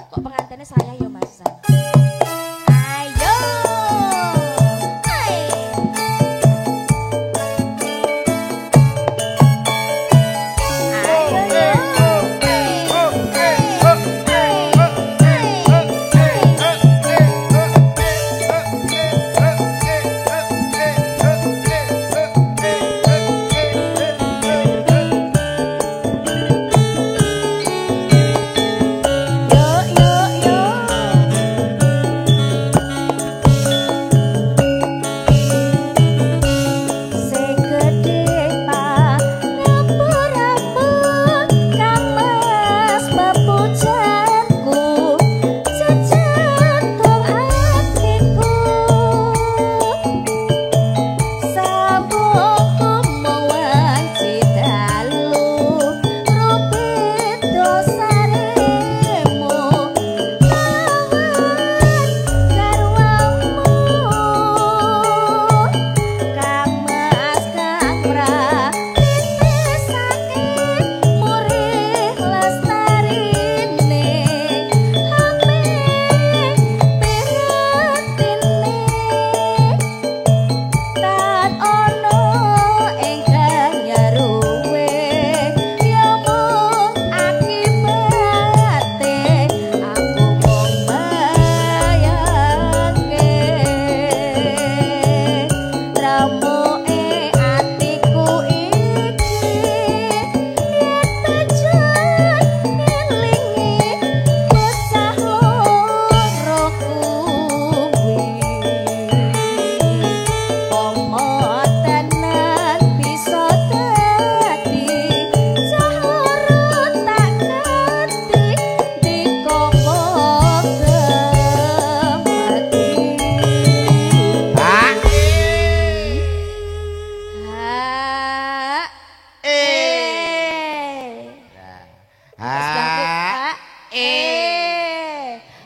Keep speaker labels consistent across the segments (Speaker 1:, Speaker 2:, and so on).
Speaker 1: Kok pengantinnya saya ya Mas. Ayo.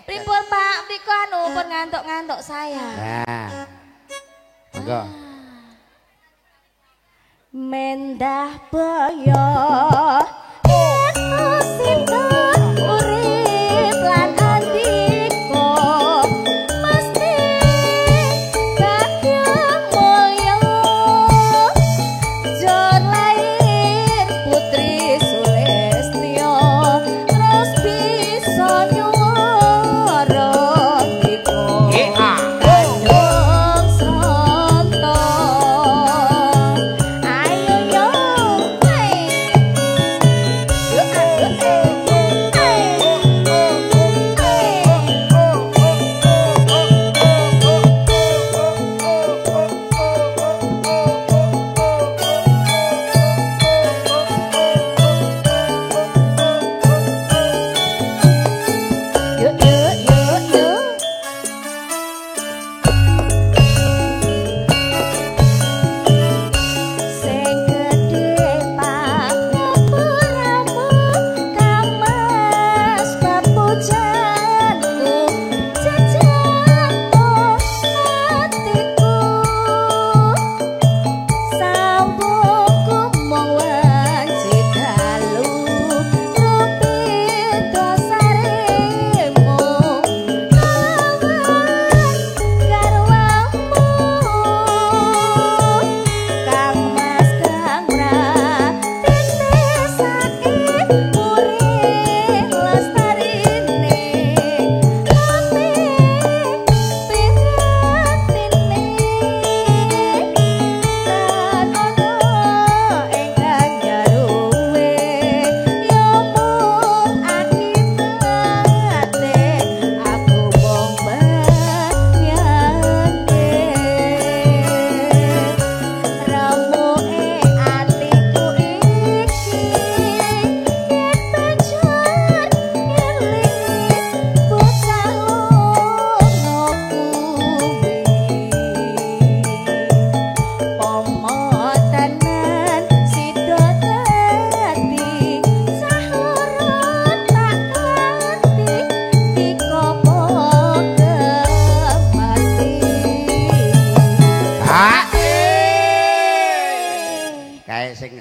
Speaker 1: Pripun Pak, mriko anu pun ngantuk-ngantuk saya.
Speaker 2: Nah. Monggo.
Speaker 1: Mendah boyo sinta urip lan andika mesti kakyang mulya jor lair putri Sulistya terus bisa nyuwara dika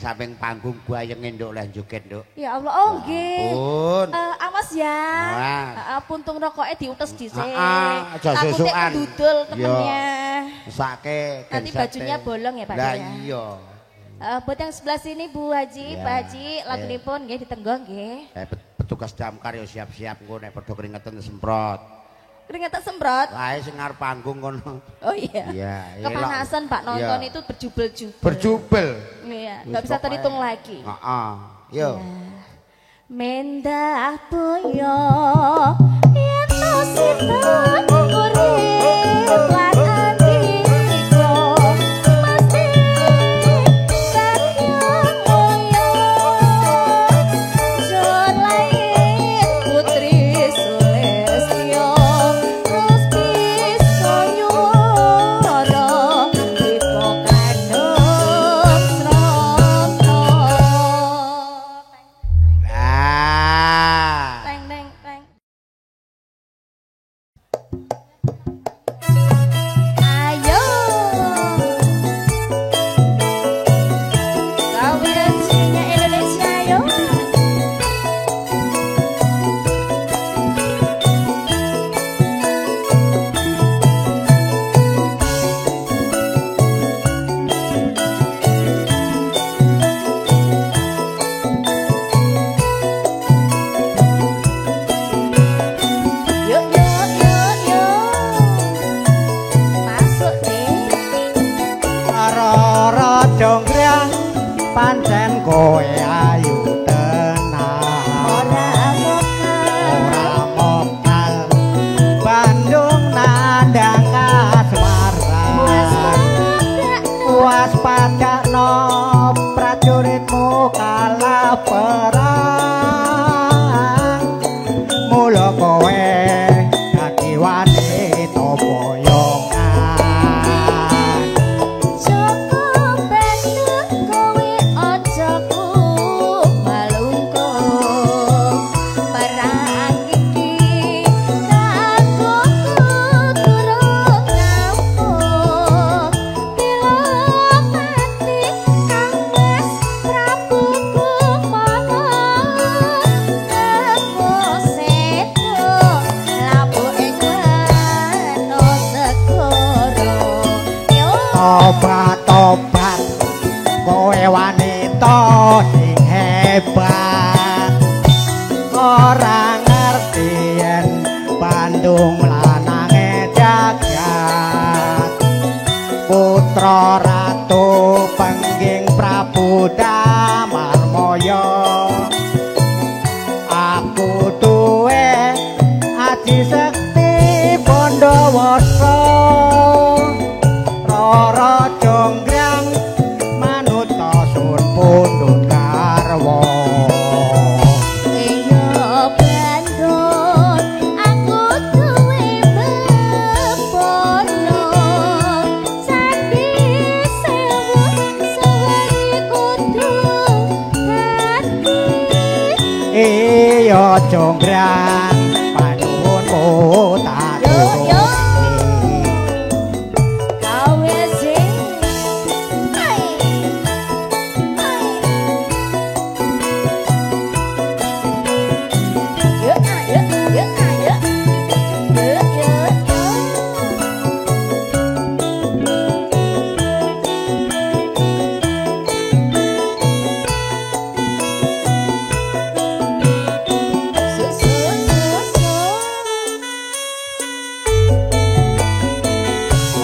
Speaker 2: Samping panggung gua yang ngenduk lan joget, Nduk.
Speaker 1: Ya Allah, oh nggih.
Speaker 2: Ampun.
Speaker 1: Awas ya ya.
Speaker 2: Wah.
Speaker 1: Puntung rokoknya diutus dhisik.
Speaker 2: Aja
Speaker 1: Aku
Speaker 2: susukan.
Speaker 1: dudul temennya.
Speaker 2: Sake.
Speaker 1: Nanti bajunya bolong ya Pak
Speaker 2: Lah
Speaker 1: ya.
Speaker 2: iya.
Speaker 1: Buat yang sebelah sini Bu Haji,
Speaker 2: Ya.
Speaker 1: Pak Haji, lagunipun nggih ditenggong nggih.
Speaker 2: Petugas damkar yo siap-siap engko nek padha keringetan semprot.
Speaker 1: Keringetan semprot.
Speaker 2: Wae sing ngarep panggung kono.
Speaker 1: Oh iya.
Speaker 2: Iya,
Speaker 1: Kepanasan Pak nonton
Speaker 2: Iya.
Speaker 1: itu berjubel-jubel.
Speaker 2: Berjubel.
Speaker 1: Iya, nggak bisa terhitung lagi.
Speaker 2: Heeh. Yo.
Speaker 1: Mendah boyo yen to sita urip lan antiko mesti sakyang moyo jor lair putri Sulistyo terus bisa nyuara iko kandung srana.
Speaker 2: Lah.
Speaker 1: Teng teng teng. Ayo. Kawiransinya Indonesia yo. Yuk yuk yuk yuk. Masuk deh.
Speaker 3: Rara jonggrang pancen kowe ayu tenan
Speaker 1: Ora mokal.
Speaker 3: ora mokal Bandung nandang kasmaran waspada no prajuritmu kalah perang mula kowe dadi wanita boyongan
Speaker 1: Cukup bener kowe aja malungkung. Perang iki kanggo durung ngampung. Bila mati Kang Mas Prabu Kumara nemu sedo labuh ing wano segara. Yo
Speaker 3: Tobat-tobat kowe wanita sing hebat ora ngerti yen Bandung lanange jagat putra ratu pengging Prabu Damarmaya aku duwe aji sekti Pandawasa Rara jonggrang manut sun pundhut garwa
Speaker 1: iya Bandung aku duwe bebono sandi sewu suweri kudu hati.
Speaker 3: iya jonggrang panuwunmu tak
Speaker 1: Yo, yo.
Speaker 3: turuti
Speaker 1: Gawe sing ai yo ayo yo ayo yo yo yo. Susu susu.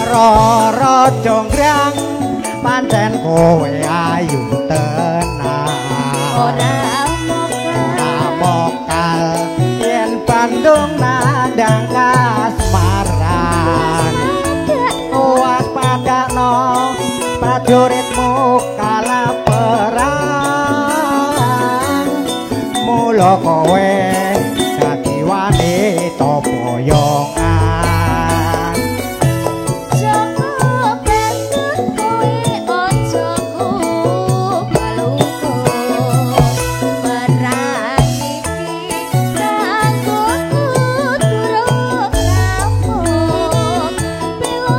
Speaker 3: Rara jonggrang pancen kowe ayu tenan
Speaker 1: Ora mokal.
Speaker 3: mokal yen Bandung nandang kasmaran waspadakno prajuritmu kalah perang mula kowe dadi wanita boyongan
Speaker 1: Cukup bener kowe aja malungkung. Perang iki kanggo durung ngampung. Bila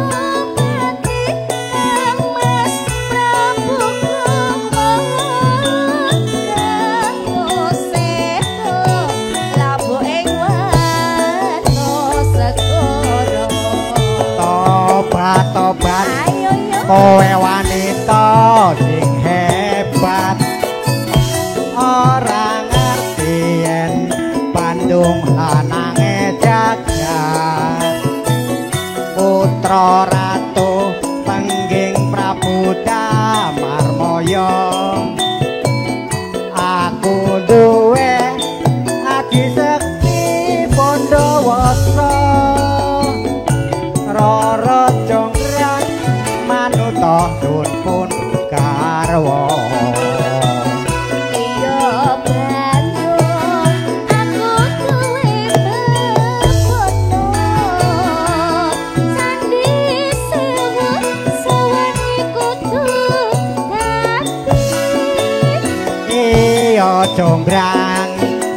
Speaker 1: mati Kang Mas Prabu Kumara kanggo sedo labuh
Speaker 3: kowe wanita sing hebat ora ngerti yen Bandung lanange jagat putra ratu pengging Prabu Damarmaya aku duwe adi sekti Pandawasa Rara Jonggrang manuta nun pun garwa
Speaker 1: Iya Bandung aku duwe bebono sandi sewu saweni kudu dadi
Speaker 3: iya Jonggrang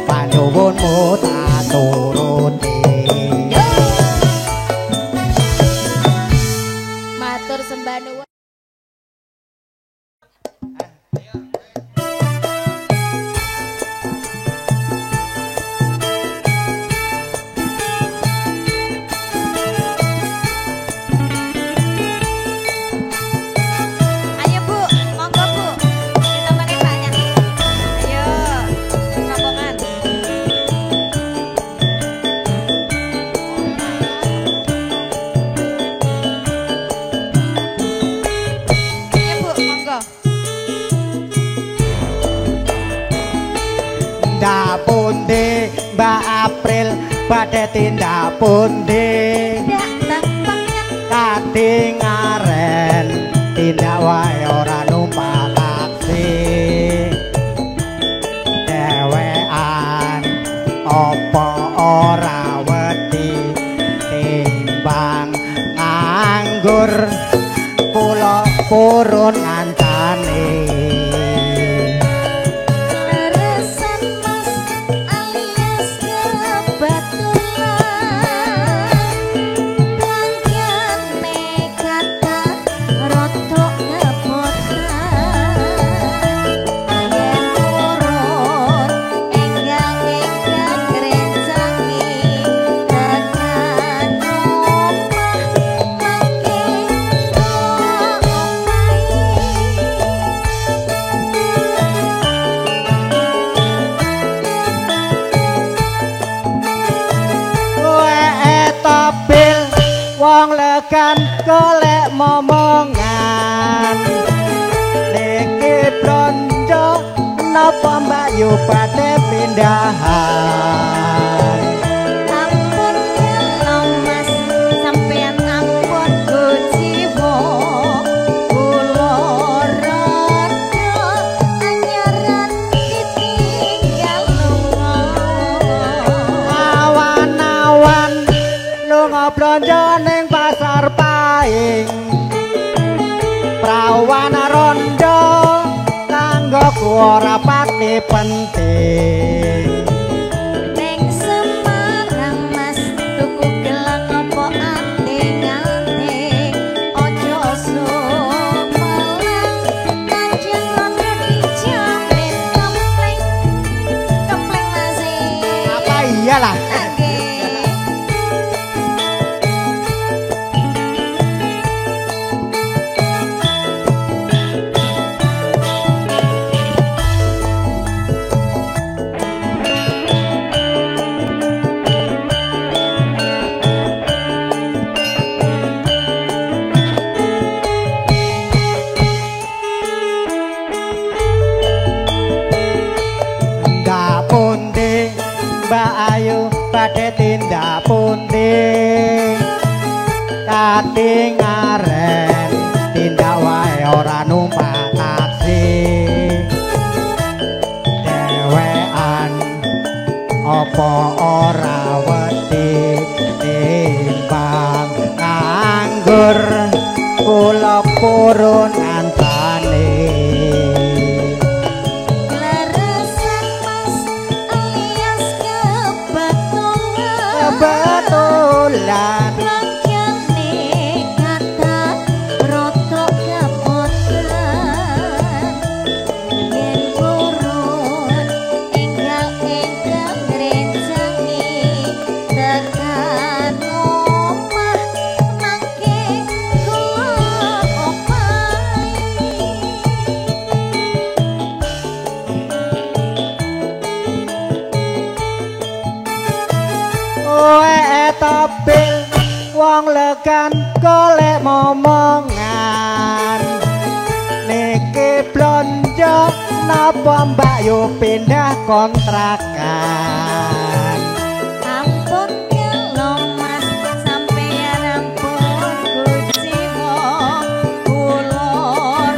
Speaker 3: panuwunmu tak turuti
Speaker 1: matur sembah nuwun. Ayo Bu, monggo Bu. Ditambahin banyak. Ayo, rombongan. Ayo Bu, monggo.
Speaker 3: tindak pundi Mbak April badhe tindak pundi
Speaker 1: Dak banget.
Speaker 3: katingaren tindak wae ora numpak taksi dewean apa ora wedi timbang nganggur kula purun ngancane
Speaker 1: Leresan mas alias kebetulan Bangkane kata rotok ngebotan Ayen urut enggal-enggal gerencangi tekan omah mangke
Speaker 3: Topil wong legan golek momongan niki blonjo napa Mbak Yu badhe pindahan
Speaker 1: Ampun kelo mas, sampean ampun kuciwo Kula rada anyaran ditinggal lunga
Speaker 3: awan-awan lunga blonjo ning pasar paing prawan rondo kanggo ora pati penting
Speaker 1: Neng Semarang mas, tuku gelang apa anting-anting Ojo sumelang, kanjeng rondo dijamin kempleng Kempleng masih
Speaker 3: apa iyalah tindak pundi Mbak Ayu badhe tindak pundi katingaren tindak wae ora numpak taksi dewean apa ora wedi timbang nganggur kula purun ngancane
Speaker 1: Leresan mas alias kebetulan
Speaker 3: kebetulan
Speaker 1: Bangkane kata rotok kebotan Yen purun enggal-enggal gerencangi tekan omah mangke kula opah
Speaker 3: tampil wong legan golek momongan niki blonjo napa mbak yo pindah kontrakan
Speaker 1: Ampun kelo mas sampeyan ampun kuciwa kula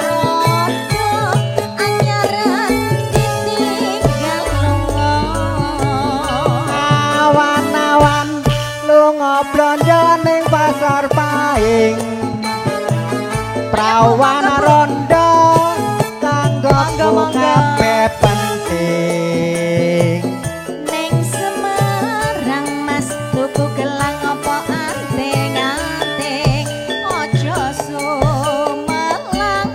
Speaker 1: rodo anyaran ditinggal lunga
Speaker 3: awan-awan lunga blonjo ning pasar paing prawan rondo kanggo kabeh penting
Speaker 1: ning Semarang mas tuku gelang apa anting-anting aja sumelang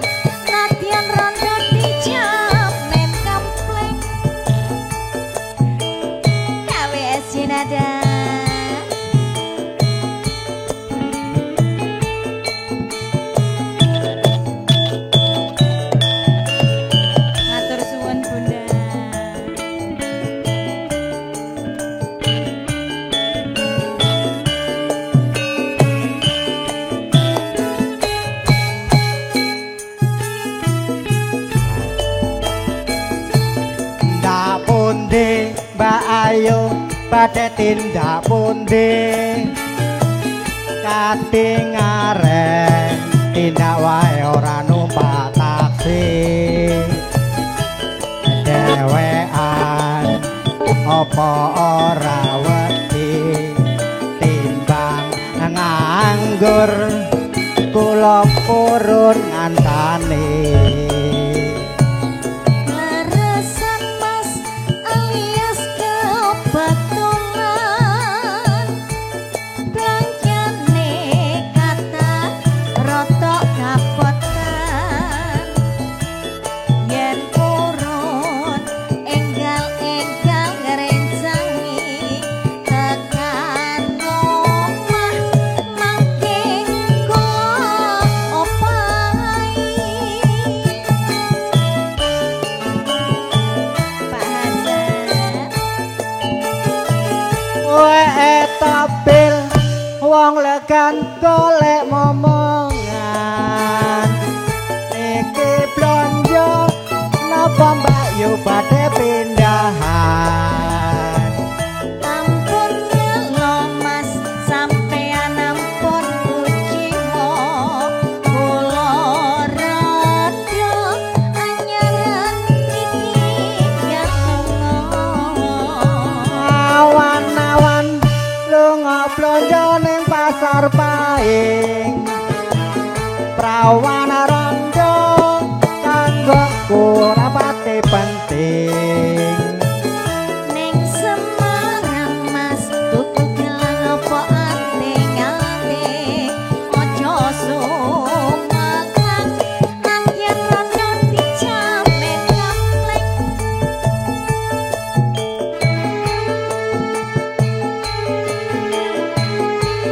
Speaker 1: nadyan rondo dijamin kampleng KWS Jenada Matur suwun Bunda.
Speaker 3: ndak pundi Mbak Ayu badhe tindak pundi katingaren tindak wae ora numpak taksi dewean apa ora wedi timbang nganggur kula purun ngantane
Speaker 1: Leresan mas alias kebetulan belanjane kata rotok kapotan yen purun enggal-enggal ngrencangi tekan omah mangke kula opahi Pak Hasan
Speaker 3: Wae tampil wong legan golek momongan iki blonjo napa mbak yo badhe pindahan
Speaker 1: Ampun kelo mas sampeyan ampun kuciwa kula rada anyaran ditinggal lunga
Speaker 3: awan-awan lunga blonjo ning pasar paing prawan rondo kanggo ora pati penting
Speaker 1: ning Semarang mas tuku gelang apa anting-anting aja sumelang anjen rondo dijamin kampleng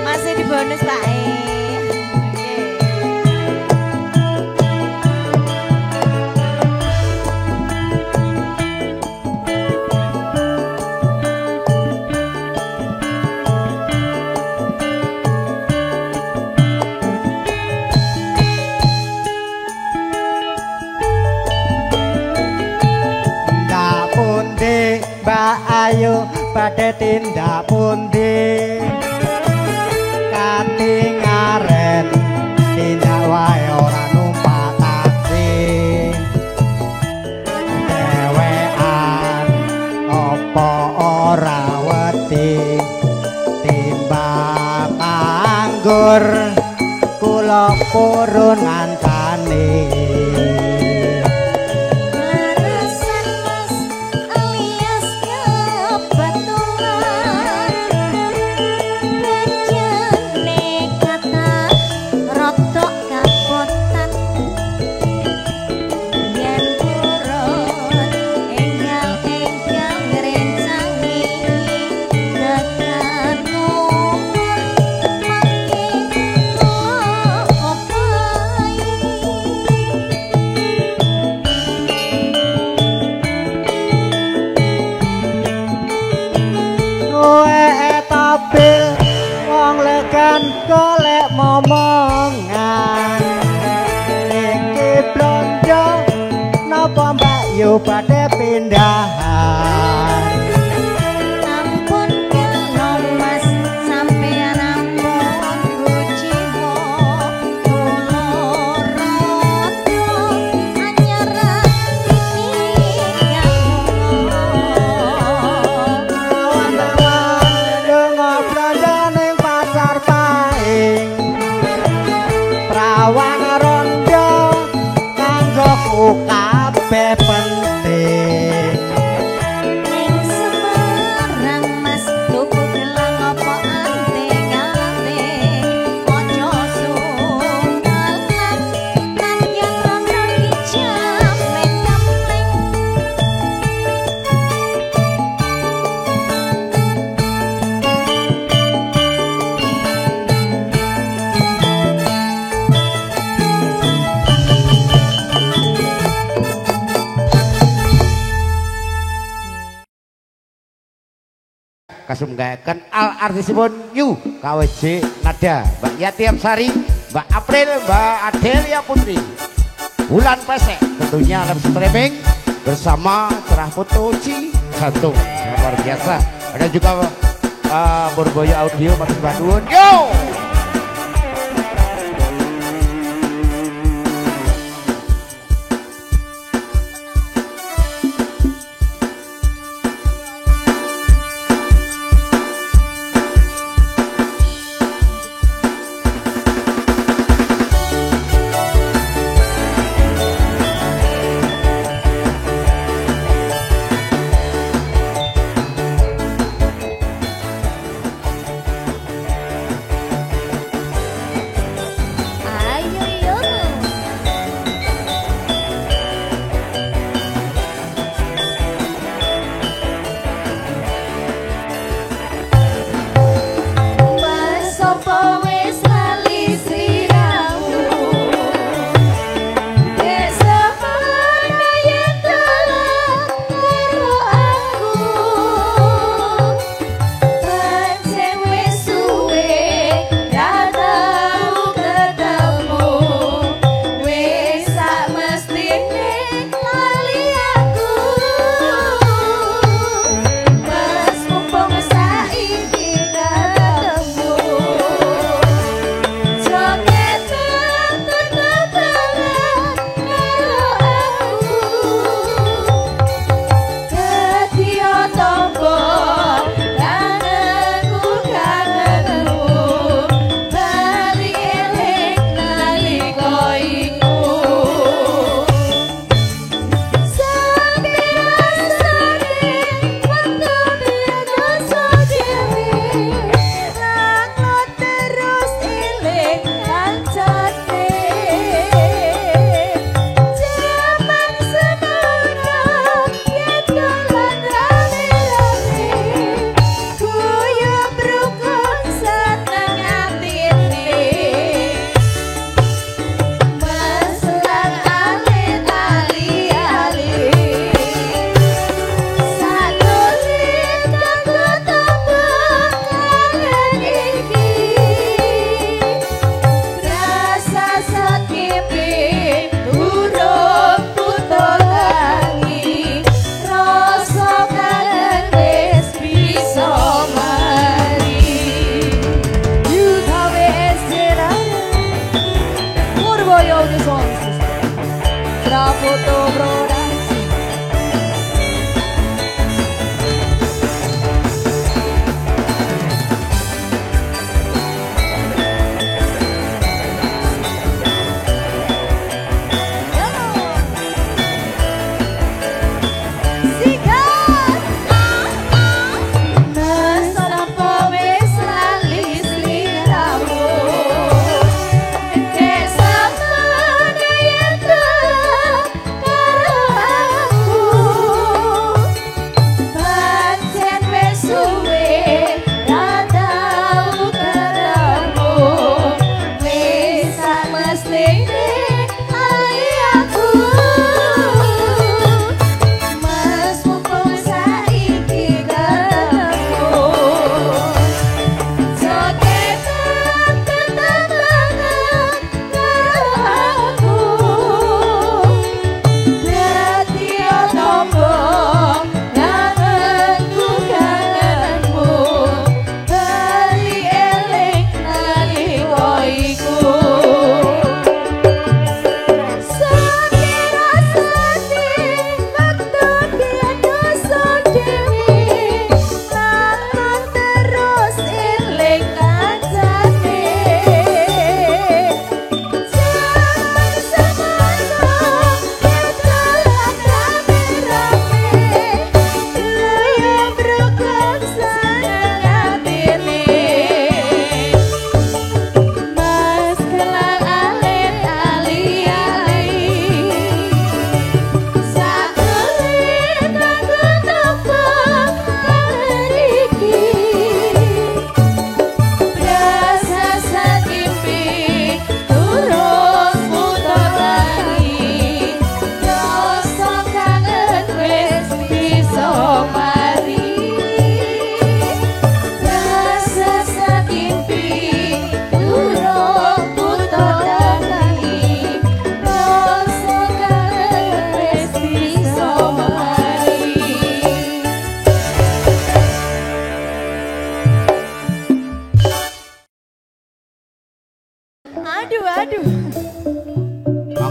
Speaker 1: masih di bonus Pak
Speaker 3: ndak pundi Mbak Ayu badhe tindak pundi katingaren tindak wae ora numpak taksi dewean apa ora wedi timbang anggur kula purun ngantane
Speaker 1: Leresan mas alias kebetulan belanjane kata rotok kapotan yen purun enggal-enggal ngrencangi tekan omah mangke kula opahi
Speaker 3: kon golek momongan iki blonjo napa mbak yu badhe pindahan
Speaker 1: Ampun kena mas sampeyan ampun guciwa kula rada anyar
Speaker 3: lunga blonjo ning pasar paing prawan rondo kanggo ku kabeh penting
Speaker 1: ning Semarang mas tuku gelang apa ante-ante aja sungkan lan yen rono dijamin kamling
Speaker 2: kasumgayaken al artisipun Yu KWJ Nada Mbak Yati Amsari, Mbak April, Mbak Adelia Putri, Bulan Pesek tentunya dalam streaming bersama Cerah Foto Ci Jantung luar biasa. Ada juga Borboyo Audio Mas Badun. Yo!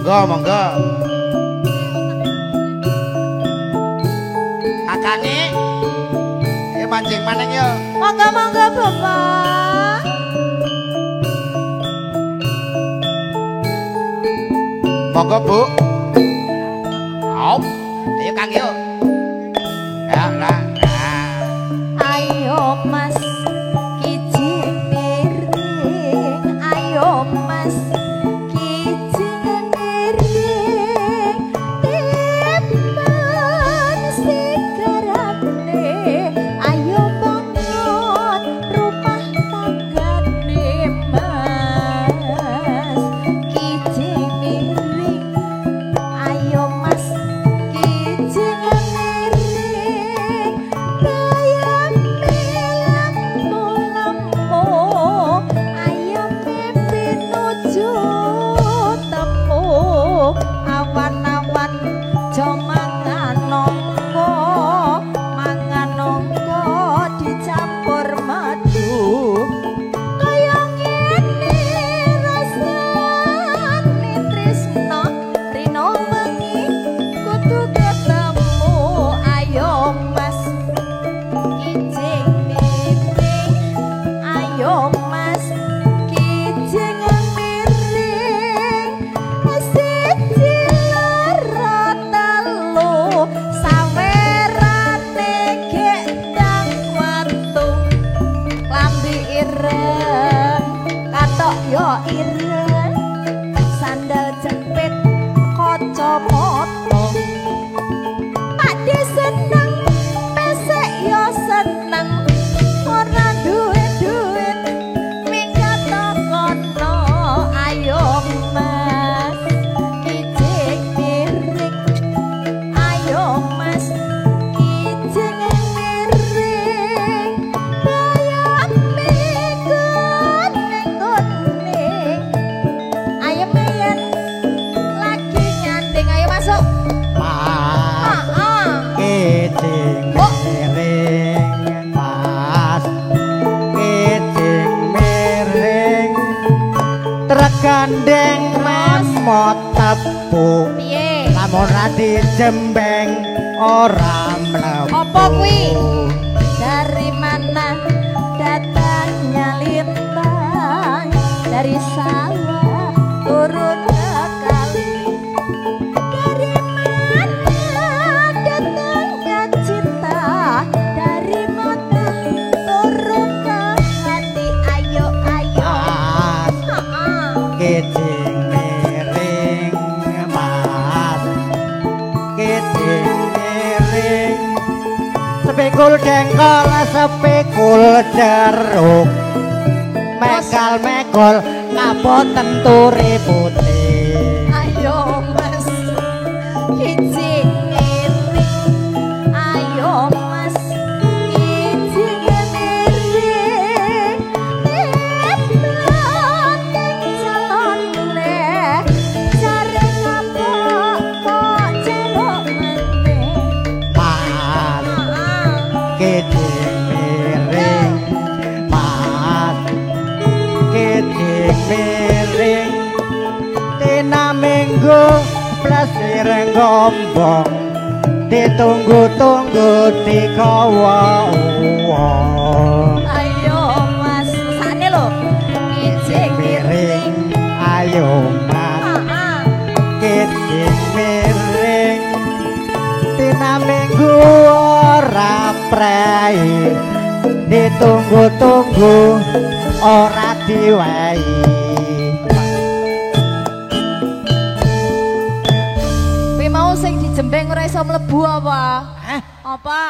Speaker 2: Monggo, monggo. Kakane. Mancing maneng yo.
Speaker 1: Monggo monggo Bapak.
Speaker 2: Monggo Bu. Hop. Ayo Kang yo. Ya lah.
Speaker 1: Ayo Mas kijing miring. Ayo Mas kijing miring. Timbang sigarane. Ayo bangun rumah tanggane Mas. Kijing miring. Ayo Mas kijing miring. Bayang lampu-lampu. Ayo mimpi nuju temu. Awan-awan jo mangan nongko. Mangan nongko dicampur madu. Kaya ngene rasane tresno. Rino wengi kudu ketemu. Ayo Mas kijing miring. Ayo Mas kijing miring. Siji loro telu sawerane gendang watu. Lambi ireng katok yo ireng. Sandal jepit kacamata. Pakde seneng pesek yo seneng. Ora duwe duit minggat kono. Ayo Mas kijing miring. Ayo Mas kijing miring. Bayang mikun ning kuning. Ayo meyen lagi nyanding. Ayo masuk.
Speaker 3: Mas kijing
Speaker 1: Oh.
Speaker 3: miring. Mas kijing miring. Tergandeng memot tepu.
Speaker 1: Piye?
Speaker 3: Lamun ra dijembeng ora mlebu.
Speaker 1: Apa kuwi? Dari mana datangnya lintang? Dari sawah turun ke kali. Dari mana datangnya cinta? Dari mata turun ke hati. Ayo ayo.
Speaker 3: Mas
Speaker 1: Ha-ha.
Speaker 3: kijing miring. Mas kijing miring. Sepikul jengkol, sepikul jeruk. Mekal-mekol kaboten turi putih.
Speaker 1: Ayo Mas kijing miring. Ayo Mas kijing miring. Tembang ning jalone. Jare ngapok kok celuk meneh.
Speaker 3: Mas kijing miring. Mas kijing miring. Tina minggu plesir gombong. Ditunggu-tunggu dikawa uwong.
Speaker 1: Ayo Mas sakne lho kijing miring.
Speaker 3: Miring ayo Mas
Speaker 1: Ha-ha.
Speaker 3: kijing miring. Tina minggu ora prei. Ditunggu-tunggu ora diwehi.
Speaker 1: Kuwi mau sing dijembeng ora iso mlebu apa?
Speaker 3: Hah?
Speaker 1: Apa?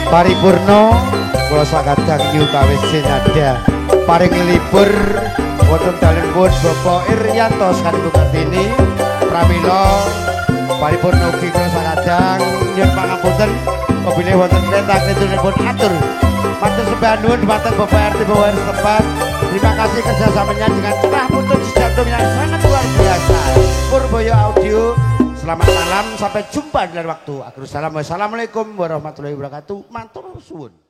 Speaker 2: paripurna kula sakadang yu KWC Nada paring libur wonten dalemipun Bapak Irianto sakadang Kartini pramila paripurna ugi kula sakadang nyuwun pangapunten apabila wonten perintah ketunipun atur matur sembah nuwun dhumateng Bapak RT Bapak setempat. Terima kasih kerjasamanya dengan cerah putus jantung yang sangat luar biasa. Purboyo Audio, selamat malam, sampai jumpa di lain waktu. Akhirul salam, wassalamualaikum warahmatullahi wabarakatuh. Matur suwun.